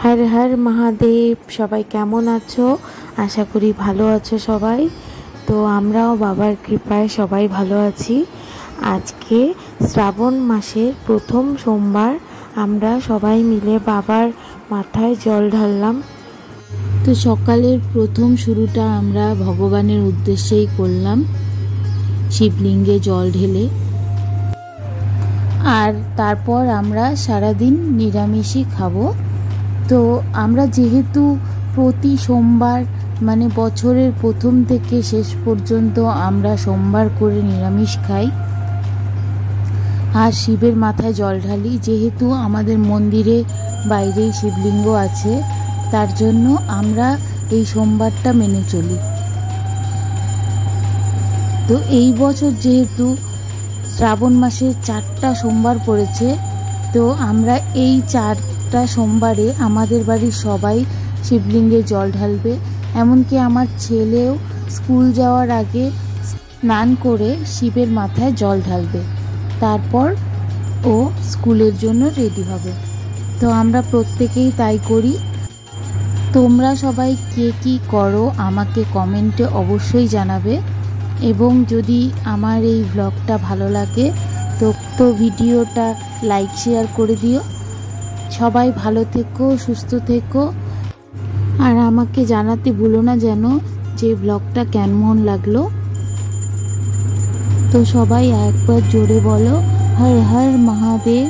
হর হর মহাদেব। সবাই কেমন আছো? আশা করি ভালো আছো সবাই। তো আমরাও বাবার কৃপায় সবাই ভালো আছি। আজকে শ্রাবণ মাসের প্রথম সোমবার, আমরা সবাই মিলে বাবার মাথায় জল ঢাললাম। তো সকালের প্রথম শুরুটা আমরা ভগবানের উদ্দেশ্যেই করলাম, শিবলিঙ্গে জল ঢেলে। আর তারপর আমরা সারাদিন নিরামিষই খাবো। তো আমরা যেহেতু প্রতি সোমবার মানে বছরের প্রথম থেকে শেষ পর্যন্ত আমরা সোমবার করে নিরামিষ খাই আর শিবের মাথায় জল ঢালি, যেহেতু আমাদের মন্দিরে বাইরেই শিবলিঙ্গ আছে, তার জন্য আমরা এই সোমবারটা মেনে চলি। তো এই বছর যেহেতু শ্রাবণ মাসে 4টা সোমবার পড়েছে, তো আমরা এই 4টা সোমবারে আমাদের বাড়ির সবাই শিবলিঙ্গে জল ঢালবে। এমনকি আমার ছেলেও স্কুল যাওয়ার আগে স্নান করে শিবের মাথায় জল ঢালবে, তারপর ও স্কুলের জন্য রেডি হবে। তো আমরা প্রত্যেকেই তাই করি। তোমরা সবাই কে কী করো আমাকে কমেন্টে অবশ্যই জানাবে, এবং যদি আমার এই ব্লগটা ভালো লাগে তো ভিডিওটা লাইক শেয়ার করে দিও। সবাই ভালো থেকো, সুস্থ থেকো, আর আমাকে জানাতে ভুলো না যেন যে ব্লগটা কেমন লাগলো। তো সবাই একবার জোরে বলো, হর হর মহাদেব।